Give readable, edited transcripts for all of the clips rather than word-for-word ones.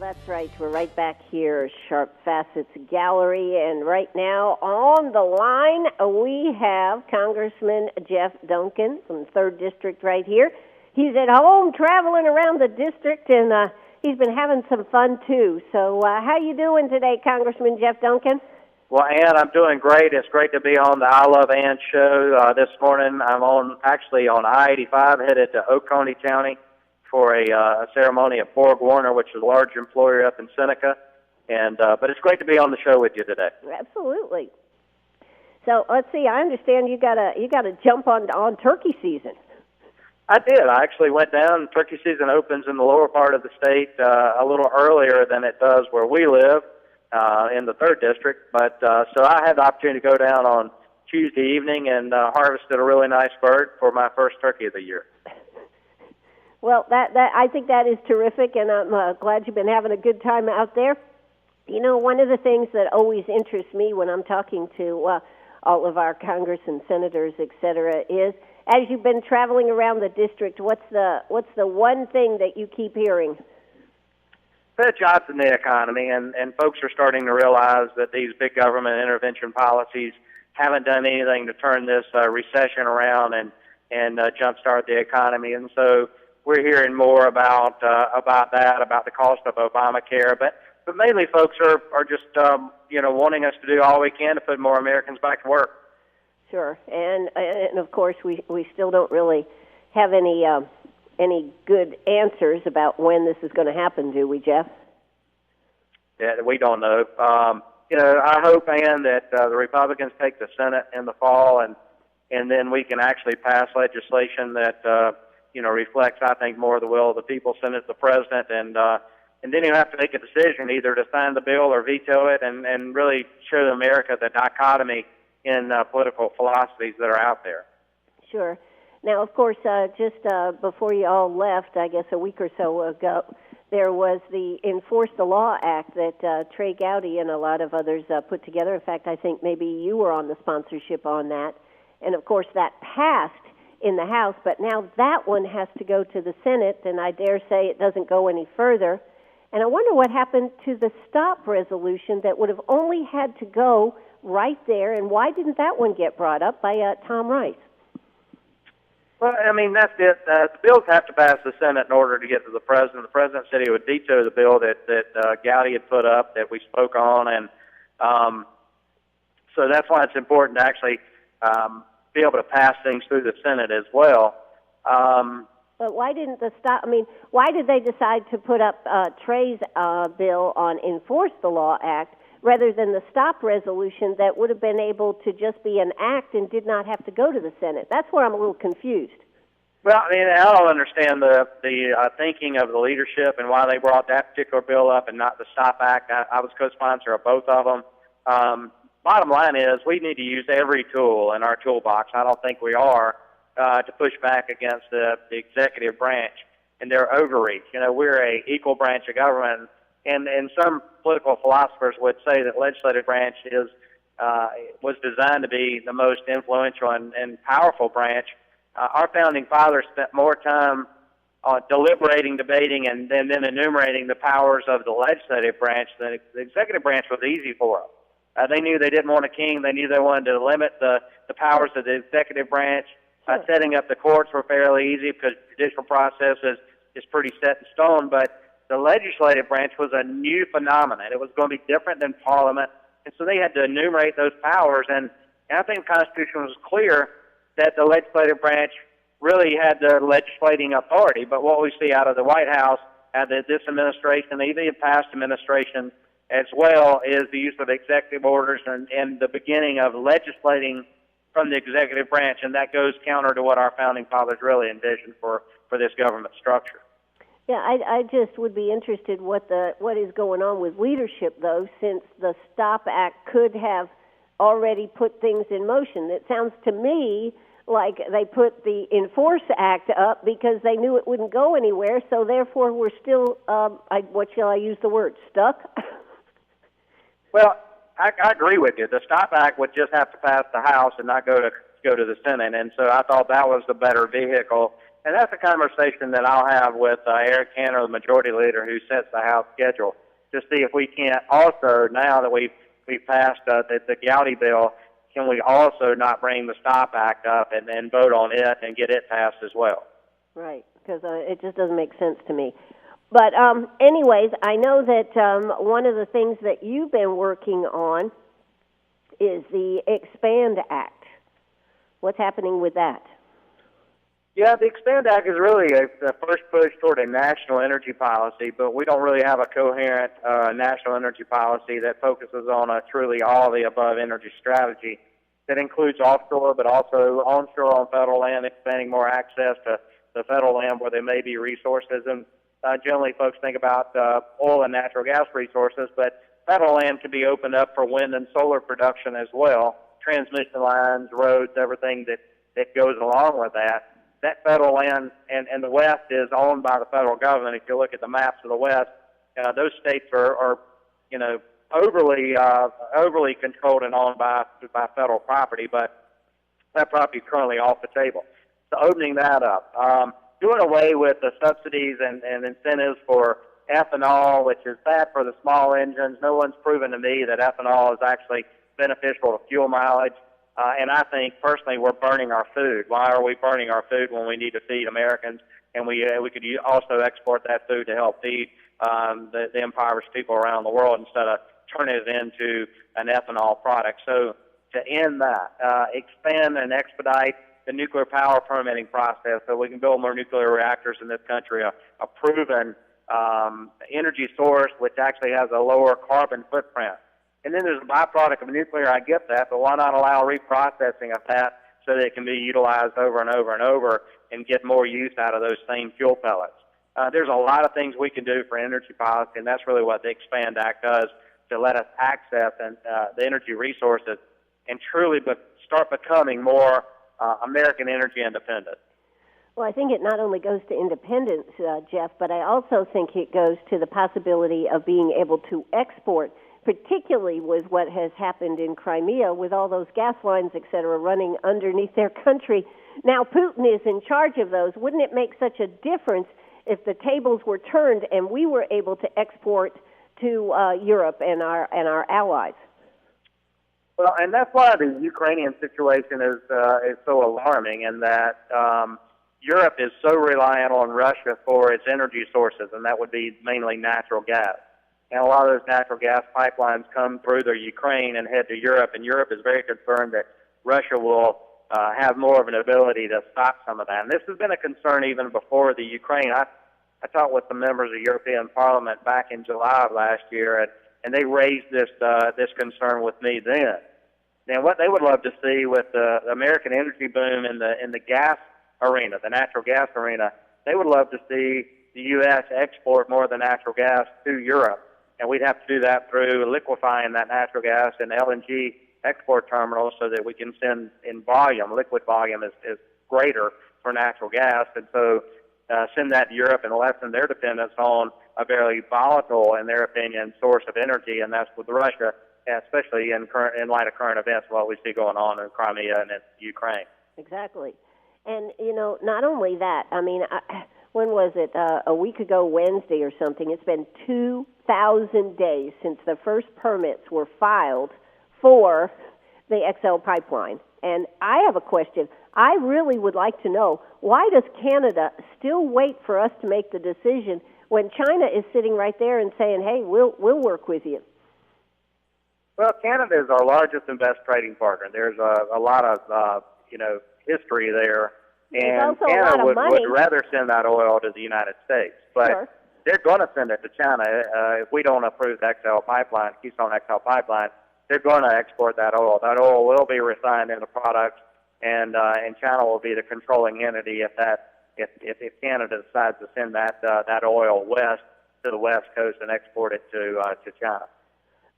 That's right. We're right back here, Sharp Facets Gallery, and right now on the line we have Congressman Jeff Duncan from 3rd District right here. He's at home traveling around the district, and he's been having some fun too. So how you doing today, Congressman Jeff Duncan? Well, Ann, I'm doing great. It's great to be on the I Love Ann show this morning. I'm actually on I-85 headed to Oconee County for a ceremony at Borg Warner, which is a large employer up in Seneca. But it's great to be on the show with you today. Absolutely. So let's see. I understand you got to jump on turkey season. I did. I actually went down. Turkey season opens in the lower part of the state a little earlier than it does where we live in the 3rd District. But so I had the opportunity to go down on Tuesday evening and harvested a really nice bird for my first turkey of the year. Well, I think that is terrific, and I'm glad you've been having a good time out there. You know, one of the things that always interests me when I'm talking to all of our Congress and senators, et cetera, is as you've been traveling around the district, what's the one thing that you keep hearing? The jobs in the economy, and folks are starting to realize that these big government intervention policies haven't done anything to turn this recession around and jumpstart the economy, and so we're hearing more about that, about the cost of Obamacare, but mainly folks are just wanting us to do all we can to put more Americans back to work. Sure, and of course we still don't really have any good answers about when this is going to happen, do we, Jeff? Yeah, we don't know. I hope, Ann, that the Republicans take the Senate in the fall, and then we can actually pass legislation that reflects, I think, more of the will of the people, send it to the president, and then you have to make a decision either to sign the bill or veto it, and really show America the dichotomy in political philosophies that are out there. Sure. Now, of course, just before you all left, I guess a week or so ago, there was the Enforce the Law Act that Trey Gowdy and a lot of others put together. In fact, I think maybe you were on the sponsorship on that. And, of course, that passed in the House, but now that one has to go to the Senate, and I dare say it doesn't go any further. And I wonder what happened to the stop resolution that would have only had to go right there, and why didn't that one get brought up by Tom Rice? Well, I mean, that's it. The bills have to pass the Senate in order to get to the president. The president said he would veto the bill that Gowdy had put up that we spoke on, and so that's why it's important to actually be able to pass things through the Senate as well. But why didn't why did they decide to put up Trey's bill on Enforce the Law Act rather than the stop resolution that would have been able to just be an act and did not have to go to the Senate? That's where I'm a little confused. Well, I mean, I don't understand the thinking of the leadership and why they brought that particular bill up and not the Stop Act. I was co-sponsor of both of them. Bottom line is we need to use every tool in our toolbox. I don't think we are to push back against the executive branch and their overreach. We're a equal branch of government, and some political philosophers would say that legislative branch was designed to be the most influential and powerful branch. Our founding fathers spent more time deliberating, debating, and then enumerating the powers of the legislative branch. The executive branch was easy for them. They knew they didn't want a king. They knew they wanted to limit the powers of the executive branch. Setting up the courts were fairly easy because the judicial process is pretty set in stone. But the legislative branch was a new phenomenon. It was going to be different than Parliament. And so they had to enumerate those powers. And I think the Constitution was clear that the legislative branch really had the legislating authority. But what we see out of the White House, out of this administration, even the past administration as well, is the use of executive orders and the beginning of legislating from the executive branch, and that goes counter to what our founding fathers really envisioned for this government structure. Yeah, I just would be interested what is going on with leadership, though, since the Stop Act could have already put things in motion. It sounds to me like they put the Enforce Act up because they knew it wouldn't go anywhere, so therefore we're still, what shall I use the word, stuck? Well, I agree with you. The Stop Act would just have to pass the House and not go to the Senate, and so I thought that was the better vehicle And that's a conversation that I'll have with Eric Cantor, the majority leader who sets the House schedule, to see if we can't also, now that we've passed the Gowdy bill, can we also not bring the STOP Act up and then vote on it and get it passed as well? Right, because it just doesn't make sense to me. But anyways, I know that one of the things that you've been working on is the Expand Act. What's happening with that? Yeah, the Expand Act is really the first push toward a national energy policy, but we don't really have a coherent national energy policy that focuses on a truly all-of-the-above energy strategy that includes offshore but also onshore on federal land, expanding more access to the federal land where there may be resources. And generally folks think about oil and natural gas resources, but federal land can be opened up for wind and solar production as well, transmission lines, roads, everything that goes along with that. That federal land and the West is owned by the federal government. If you look at the maps of the West, those states are overly controlled and owned by federal property, but that property is currently off the table. So opening that up, doing away with the subsidies and incentives for ethanol, which is bad for the small engines. No one's proven to me that ethanol is actually beneficial to fuel mileage. And I think, personally, we're burning our food. Why are we burning our food when we need to feed Americans? And we could also export that food to help feed the impoverished people around the world instead of turning it into an ethanol product. So to end that, expand and expedite the nuclear power permitting process so we can build more nuclear reactors in this country, a proven energy source which actually has a lower carbon footprint. And then there's a byproduct of nuclear, I get that, but why not allow reprocessing of that so that it can be utilized over and over and over and get more use out of those same fuel pellets? There's a lot of things we can do for energy policy, and that's really what the Expand Act does, to let us access the energy resources and truly start becoming more American energy independent. Well, I think it not only goes to independence, Jeff, but I also think it goes to the possibility of being able to export, particularly with what has happened in Crimea with all those gas lines, et cetera, running underneath their country. Now Putin is in charge of those. Wouldn't it make such a difference if the tables were turned and we were able to export to Europe and our allies? Well, and that's why the Ukrainian situation is so alarming, in that Europe is so reliant on Russia for its energy sources, and that would be mainly natural gas. And a lot of those natural gas pipelines come through the Ukraine and head to Europe, and Europe is very concerned that Russia will have more of an ability to stop some of that. And this has been a concern even before the Ukraine. I talked with some members of the European Parliament back in July of last year, and they raised this concern with me then. And what they would love to see with the American energy boom in the gas arena, the natural gas arena, they would love to see the U.S. export more of the natural gas to Europe. And we'd have to do that through liquefying that natural gas in LNG export terminals so that we can send in volume. Liquid volume is greater for natural gas, and so send that to Europe and lessen their dependence on a very volatile, in their opinion, source of energy, and that's with Russia, especially in light of current events, what we see going on in Crimea and in Ukraine. Exactly. And, not only that, I mean, when was it? A week ago Wednesday or something, it's been 2,000 days since the first permits were filed for the XL pipeline. And I have a question. I really would like to know, why does Canada still wait for us to make the decision when China is sitting right there and saying, hey, we'll work with you? Well, Canada is our largest and best trading partner. There's a lot of, history there. And Canada would rather send that oil to the United States. But sure, they're going to send it to China. If we don't approve the XL pipeline, Keystone XL pipeline, they're going to export that oil. That oil will be refined into products, and China will be the controlling entity if Canada decides to send that oil west to the West Coast and export it to China.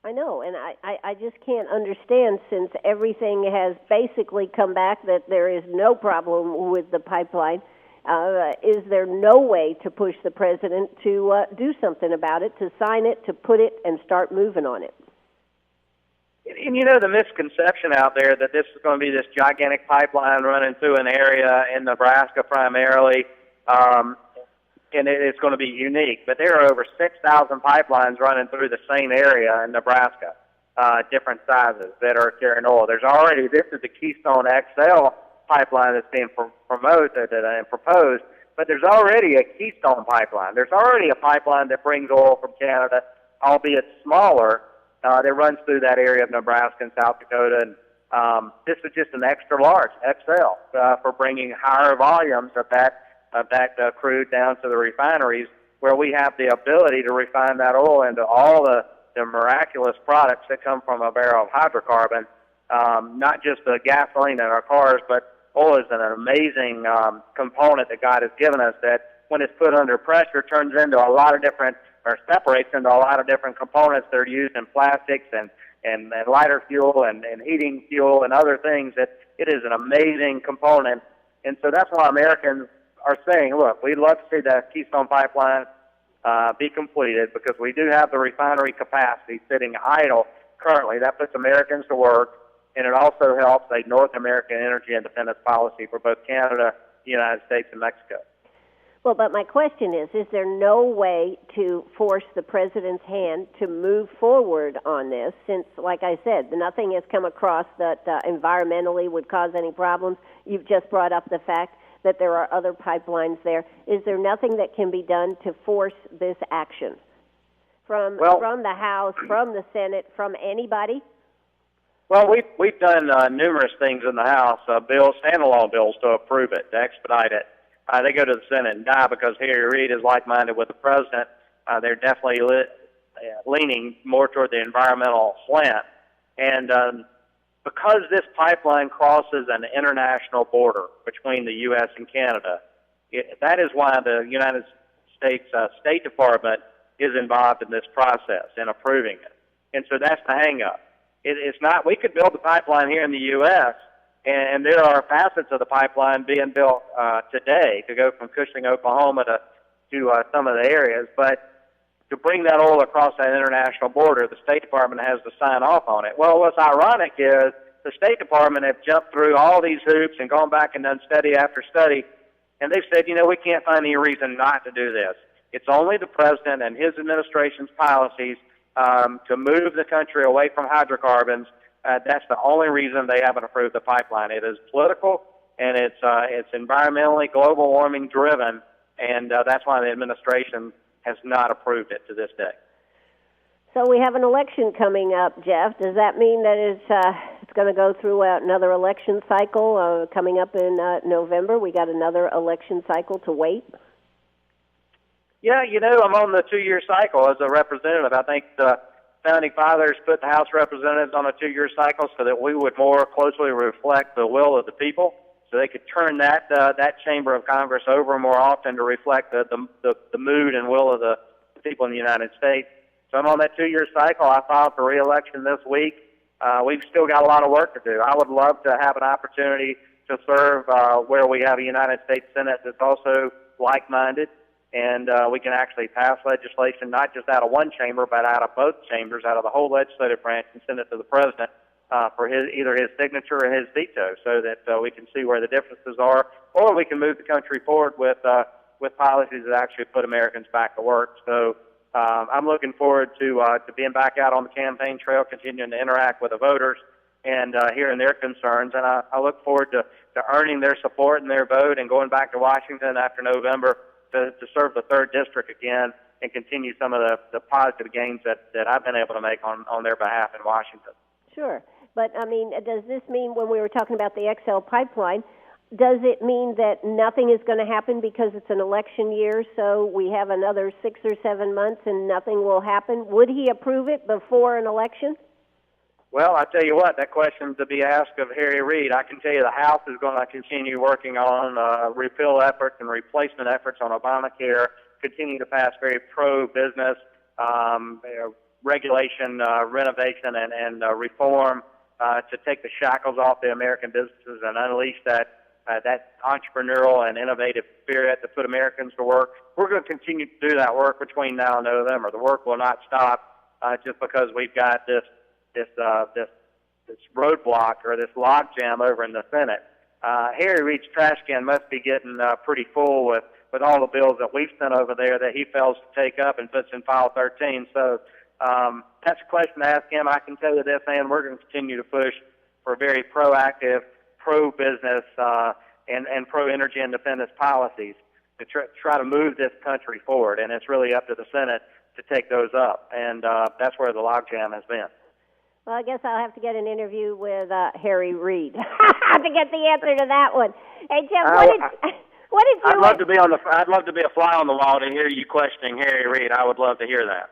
I know, and I just can't understand, since everything has basically come back that there is no problem with the pipeline. Is there no way to push the president to do something about it, to sign it, to put it, and start moving on it? And you know, the misconception out there that this is going to be this gigantic pipeline running through an area in Nebraska primarily, and it's going to be unique. But there are over 6,000 pipelines running through the same area in Nebraska, different sizes that are carrying oil. This is the Keystone XL pipeline that's being promoted and proposed, but there's already a Keystone pipeline. There's already a pipeline that brings oil from Canada, albeit smaller, that runs through that area of Nebraska and South Dakota. And this is just an extra large XL for bringing higher volumes of that crude down to the refineries, where we have the ability to refine that oil into all the miraculous products that come from a barrel of hydrocarbon, not just the gasoline in our cars, but oil is an amazing component that God has given us that, when it's put under pressure, turns into a lot of different, or separates into a lot of different components that are used in plastics and lighter fuel and heating fuel and other things. That it is an amazing component. And so that's why Americans are saying, look, we'd love to see that Keystone Pipeline be completed, because we do have the refinery capacity sitting idle currently. That puts Americans to work, and it also helps a North American energy independence policy for both Canada, the United States, and Mexico. Well, but my question is there no way to force the president's hand to move forward on this, since, like I said, nothing has come across that environmentally would cause any problems? You've just brought up the fact that there are other pipelines there. Is there nothing that can be done to force this action from the House, from the Senate, from anybody? Well, we've done numerous things in the House, standalone bills to approve it, to expedite it. They go to the Senate and die because Harry Reid is like-minded with the president. They're definitely leaning more toward the environmental slant. And because this pipeline crosses an international border between the U.S. and Canada, that is why the United States State Department is involved in this process in approving it. And so that's the hang-up. It's not, we could build the pipeline here in the U.S., and there are facets of the pipeline being built today to go from Cushing, Oklahoma to some of the areas. But to bring that oil across that international border, the State Department has to sign off on it. Well, what's ironic is the State Department have jumped through all these hoops and gone back and done study after study, and they've said, we can't find any reason not to do this. It's only the president and his administration's policies to move the country away from hydrocarbons. That's the only reason they haven't approved the pipeline. It is political, and it's environmentally, global warming driven, and that's why the administration has not approved it to this day. So we have an election coming up, Jeff. Does that mean that it's going to go through another election cycle coming up in November? We got another election cycle to wait? Yeah, I'm on the 2-year cycle as a representative. I think the Founding Fathers put the House of Representatives on a 2-year cycle so that we would more closely reflect the will of the people, so they could turn that chamber of Congress over more often to reflect the mood and will of the people in the United States. So I'm on that 2-year cycle. I filed for re-election this week. We've still got a lot of work to do. I would love to have an opportunity to serve where we have a United States Senate that's also like-minded, and we can actually pass legislation not just out of one chamber, but out of both chambers, out of the whole legislative branch, and send it to the president for either his signature or his veto, so that we can see where the differences are, or we can move the country forward with policies that actually put Americans back to work. So I'm looking forward to being back out on the campaign trail, continuing to interact with the voters and hearing their concerns. And I look forward to earning their support and their vote and going back to Washington after November to serve the 3rd District again and continue some of the positive gains that I've been able to make on their behalf in Washington. Sure. But, does this mean, when we were talking about the XL pipeline, does it mean that nothing is going to happen because it's an election year, so we have another 6 or 7 months and nothing will happen? Would he approve it before an election? Well, I tell you what, that question to be asked of Harry Reid. I can tell you the House is going to continue working on repeal efforts and replacement efforts on Obamacare, continue to pass very pro-business regulation, renovation, and reform to take the shackles off the American businesses and unleash that entrepreneurial and innovative spirit to put Americans to work. We're going to continue to do that work between now and November. The work will not stop just because we've got this roadblock or this logjam over in the Senate. Harry Reid's trash can must be getting pretty full with all the bills that we've sent over there that he fails to take up and puts in file 13. So that's a question to ask him. I can tell you this, and we're going to continue to push for very proactive, pro-business and pro-energy independence policies to try to move this country forward. And it's really up to the Senate to take those up. And that's where the logjam has been. Well, I guess I'll have to get an interview with Harry Reid to get the answer to that one. Hey, Jim, what did you? I'd love to be a fly on the wall to hear you questioning Harry Reid. I would love to hear that.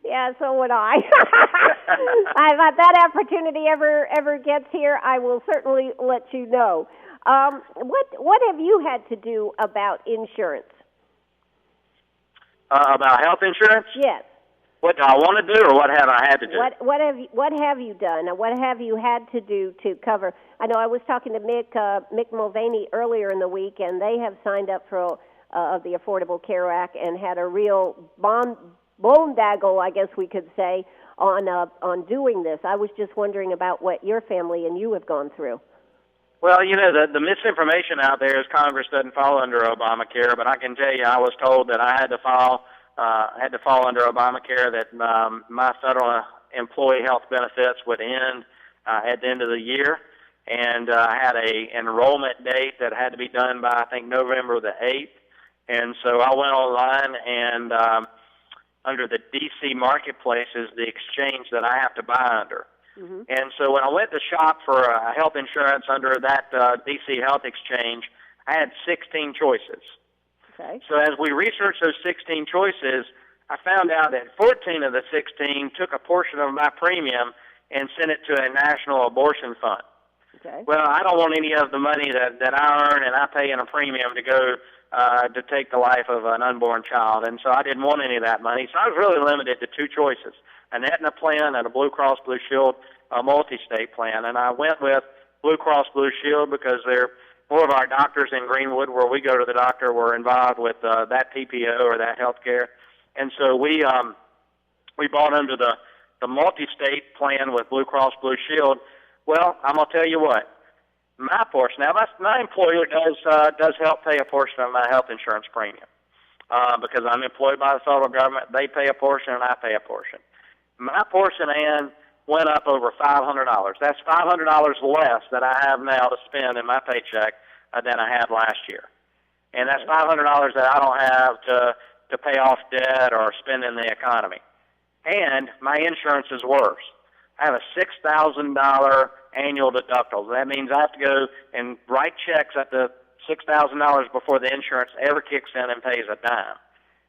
Yeah, so would I. If that opportunity ever gets here, I will certainly let you know. What have you had to do about insurance? About health insurance? Yes. What do I want to do, or what have I had to do? What have you done? What have you had to do to cover? I know I was talking to Mick Mulvaney earlier in the week, and they have signed up for the Affordable Care Act and had a real boondoggle, I guess we could say, on doing this. I was just wondering about what your family and you have gone through. Well, you know, the misinformation out there is Congress doesn't fall under Obamacare, but I can tell you I was told that I had to fall under Obamacare, that my federal employee health benefits would end at the end of the year, and I had a enrollment date that had to be done by, I think, November the 8th, and so I went online and under the D.C. marketplace is the exchange that I have to buy under. Mm-hmm. And so when I went to shop for health insurance under that D.C. Health Exchange, I had 16 choices. Okay. So as we researched those 16 choices, I found out that 14 of the 16 took a portion of my premium and sent it to a national abortion fund. Okay. Well, I don't want any of the money that I earn and I pay in a premium to go to take the life of an unborn child, and so I didn't want any of that money. So I was really limited to two choices: an Aetna plan and a Blue Cross Blue Shield multi-state plan. And I went with Blue Cross Blue Shield because they're more of our doctors in Greenwood, where we go to the doctor, were involved with that PPO or that health care. And so we bought under the multi-state plan with Blue Cross Blue Shield. Well, I'm going to tell you what, my portion, now my employer does help pay a portion of my health insurance premium because I'm employed by the federal government. They pay a portion and I pay a portion. My portion, Ann, went up over $500. That's $500 less that I have now to spend in my paycheck than I had last year. And that's $500 that I don't have to pay off debt or spend in the economy. And my insurance is worse. I have a $6,000 annual deductible. That means I have to go and write checks at the $6,000 before the insurance ever kicks in and pays a dime.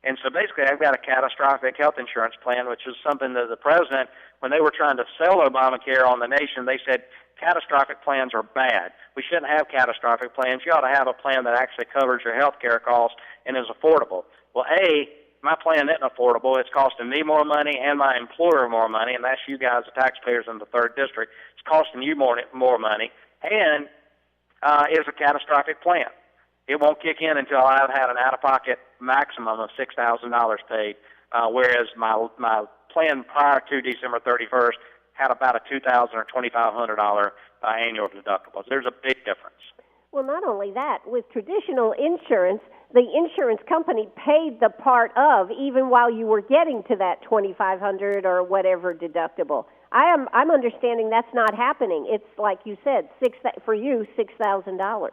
And so basically I've got a catastrophic health insurance plan, which is something that the president, when they were trying to sell Obamacare on the nation, they said catastrophic plans are bad. We shouldn't have catastrophic plans. You ought to have a plan that actually covers your health care costs and is affordable. Well, my plan isn't affordable. It's costing me more money and my employer more money, and that's you guys, the taxpayers in the 3rd District. It's costing you more money, and it's a catastrophic plan. It won't kick in until I've had an out-of-pocket maximum of $6,000 paid, whereas my plan prior to December 31st had about a $2,000 or $2,500 annual deductible. There's a big difference. Well, not only that, with traditional insurance, the insurance company paid the part of even while you were getting to that $2,500 or whatever deductible. I'm understanding that's not happening. It's like you said, for you, $6,000.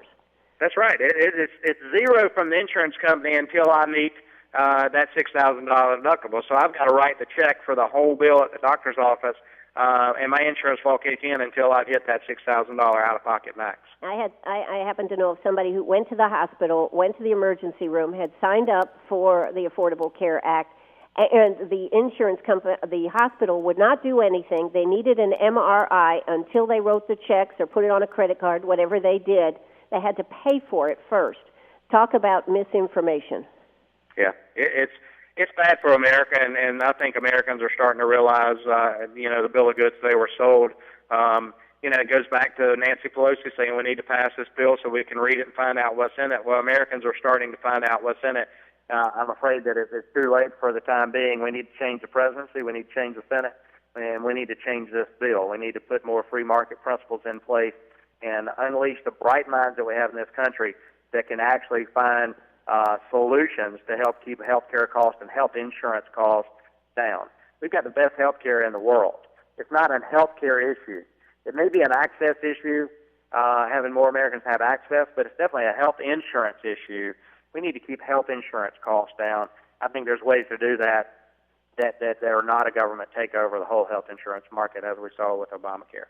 That's right. It's zero from the insurance company until I meet that $6,000 deductible. So I've got to write the check for the whole bill at the doctor's office, and my insurance won't kick in until I've hit that $6,000 out-of-pocket max. I happen to know of somebody who went to the hospital, went to the emergency room, had signed up for the Affordable Care Act, and the insurance company, the hospital would not do anything. They needed an MRI until they wrote the checks or put it on a credit card, whatever they did. They had to pay for it first. Talk about misinformation. Yeah, it's bad for America, and I think Americans are starting to realize, the bill of goods they were sold. It goes back to Nancy Pelosi saying we need to pass this bill so we can read it and find out what's in it. Well, Americans are starting to find out what's in it. I'm afraid that if it's too late for the time being, we need to change the presidency, we need to change the Senate, and we need to change this bill. We need to put more free market principles in place and unleash the bright minds that we have in this country that can actually find solutions to help keep healthcare costs and health insurance costs down. We've got the best healthcare in the world. It's not a healthcare issue. It may be an access issue, having more Americans have access, but it's definitely a health insurance issue. We need to keep health insurance costs down. I think there's ways to do that are not a government takeover of the whole health insurance market, as we saw with Obamacare.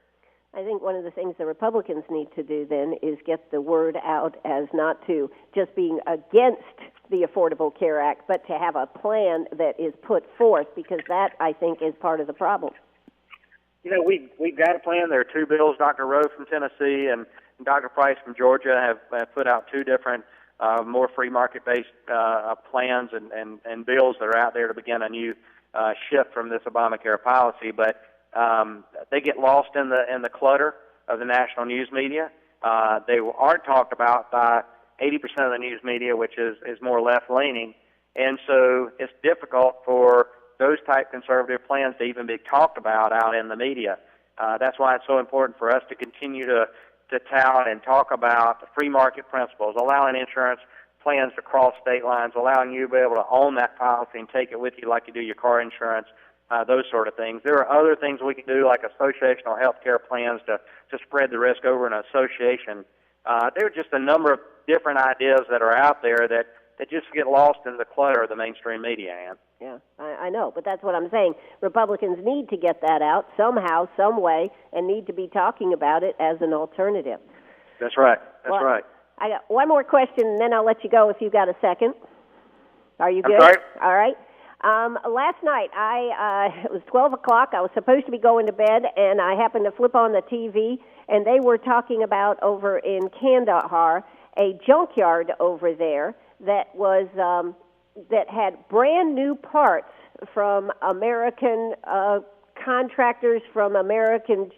I think one of the things the Republicans need to do then is get the word out as not to just being against the Affordable Care Act, but to have a plan that is put forth, because that, I think, is part of the problem. You know, we've got a plan. There are two bills. Dr. Rose from Tennessee and Dr. Price from Georgia have put out two different more free market-based plans and bills that are out there to begin a new shift from this Obamacare policy. But they get lost in the clutter of the national news media. They aren't talked about by 80% of the news media, which is more left-leaning. And so it's difficult for those type conservative plans to even be talked about out in the media. That's why it's so important for us to continue to tout and talk about the free market principles, allowing insurance plans to cross state lines, allowing you to be able to own that policy and take it with you like you do your car insurance, those sort of things. There are other things we can do, like associational health care plans to spread the risk over an association. There are just a number of different ideas that are out there that just get lost in the clutter of the mainstream media, Ann. Yeah, I know, but that's what I'm saying. Republicans need to get that out somehow, some way, and need to be talking about it as an alternative. That's right. That's right. I got one more question, and then I'll let you go if you got a second. Are you good? I'm sorry? All right. Last night, it was 12 o'clock. I was supposed to be going to bed, and I happened to flip on the TV, and they were talking about over in Kandahar, a junkyard over there that was that had brand new parts from American contractors, from American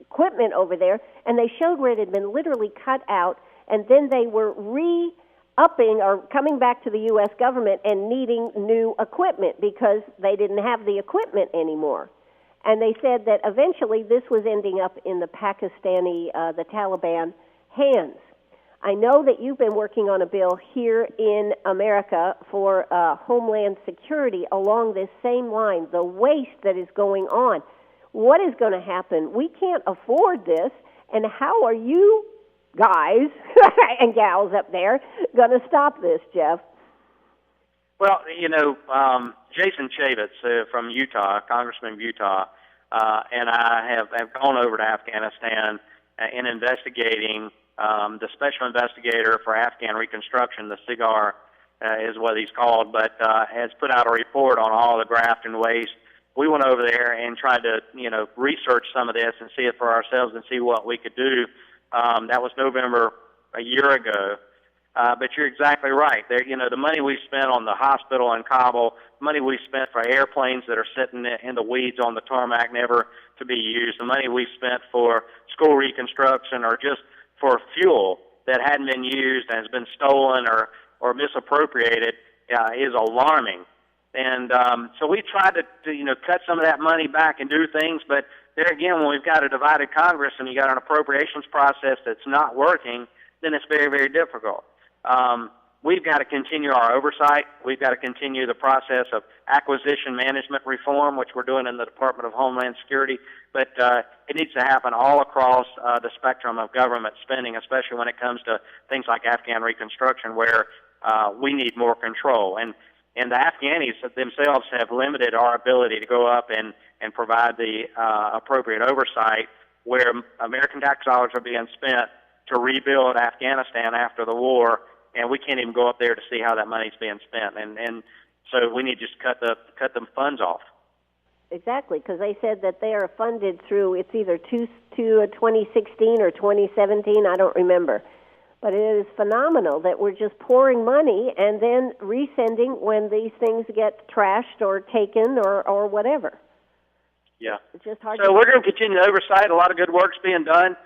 equipment over there, and they showed where it had been literally cut out, and then they were re-upping or coming back to the U.S. government and needing new equipment because they didn't have the equipment anymore. And they said that eventually this was ending up in the Pakistani, the Taliban hands. I know that you've been working on a bill here in America for Homeland Security along this same line, the waste that is going on. What is going to happen? We can't afford this, and how are you guys and gals up there going to stop this, Jeff? Well, you know, Jason Chaffetz from Utah, Congressman of Utah, and I have gone over to Afghanistan in investigating. The special investigator for Afghan reconstruction, the SIGAR is what he's called, but has put out a report on all the graft and waste. We went over there and tried to, research some of this and see it for ourselves and see what we could do. That was November a year ago. But you're exactly right. There, the money we spent on the hospital in Kabul, money we spent for airplanes that are sitting in the weeds on the tarmac, never to be used, the money we spent for school reconstruction or just for fuel that hadn't been used and has been stolen or misappropriated is alarming. And so we tried to cut some of that money back and do things, but there again, when we've got a divided Congress and you got an appropriations process that's not working, then it's very, very difficult. We've got to continue our oversight. We've got to continue the process of acquisition management reform, which we're doing in the Department of Homeland Security. But it needs to happen all across the spectrum of government spending, especially when it comes to things like Afghan reconstruction, where we need more control. And the Afghanis themselves have limited our ability to go up and provide the appropriate oversight, where American tax dollars are being spent to rebuild Afghanistan after the war, and we can't even go up there to see how that money's being spent. And so we need to just cut the funds off. Exactly, because they said that they are funded through, it's either to 2016 or 2017, I don't remember. But it is phenomenal that we're just pouring money and then resending when these things get trashed or taken or whatever. Yeah. It's just hard. So we're going to continue oversight. A lot of good work's being done.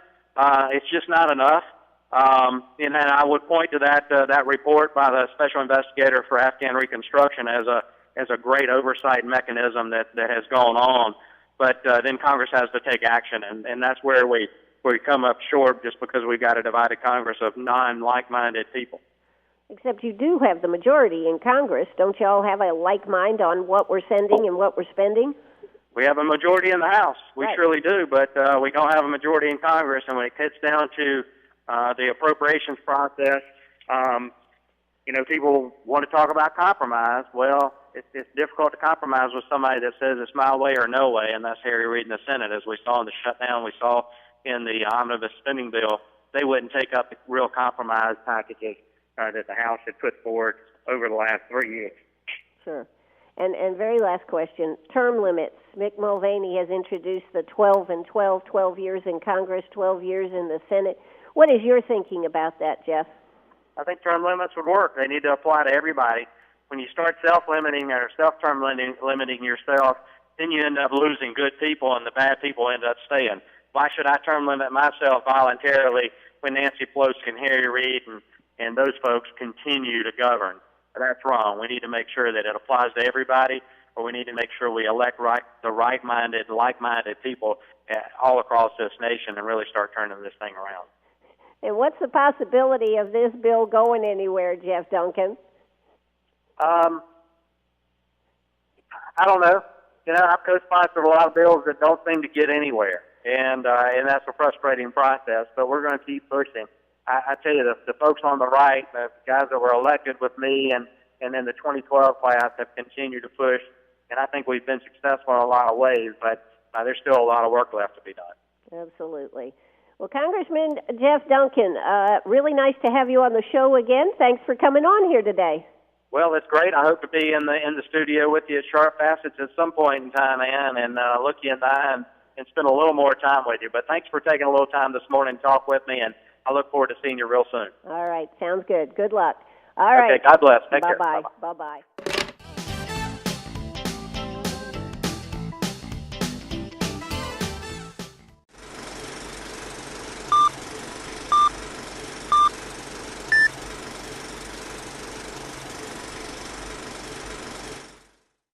It's just not enough. And I would point to that report by the special investigator for Afghan reconstruction as a great oversight mechanism that has gone on. but then Congress has to take action, and that's where we come up short just because we've got a divided Congress of non-like-minded people. Except you do have the majority in Congress. Don't you all have a like mind on what we're sending and what we're spending? We have a majority in the House. We Right. surely do, but we don't have a majority in Congress. And when it gets down to the appropriations process, people want to talk about compromise. Well, it's difficult to compromise with somebody that says it's my way or no way, and that's Harry Reid in the Senate. As we saw in the shutdown, we saw in the omnibus spending bill, they wouldn't take up the real compromise packages that the House had put forward over the last 3 years. Sure. And very last question, term limits. Mick Mulvaney has introduced the 12 and 12, 12 years in Congress, 12 years in the Senate. What is your thinking about that, Jeff? I think term limits would work. They need to apply to everybody. When you start self-limiting or self-term limiting yourself, then you end up losing good people and the bad people end up staying. Why should I term limit myself voluntarily when Nancy Pelosi and Harry Reid and those folks continue to govern? That's wrong. We need to make sure that it applies to everybody, or we need to make sure we elect the right-minded, like-minded people all across this nation and really start turning this thing around. And what's the possibility of this bill going anywhere, Jeff Duncan? I don't know. I've co-sponsored a lot of bills that don't seem to get anywhere, and that's a frustrating process, but we're going to keep pushing. I tell you, the folks on the right, the guys that were elected with me and then the 2012 class have continued to push, and I think we've been successful in a lot of ways, but there's still a lot of work left to be done. Absolutely. Well, Congressman Jeff Duncan, really nice to have you on the show again. Thanks for coming on here today. Well, it's great. I hope to be in the studio with you at Sharp Facets at some point in time, Ann, and look you in the eye and spend a little more time with you. But thanks for taking a little time this morning to talk with me, and I look forward to seeing you real soon. All right. Sounds good. Good luck. All right. Okay. God bless. Take care. Bye-bye. Bye-bye. Bye-bye.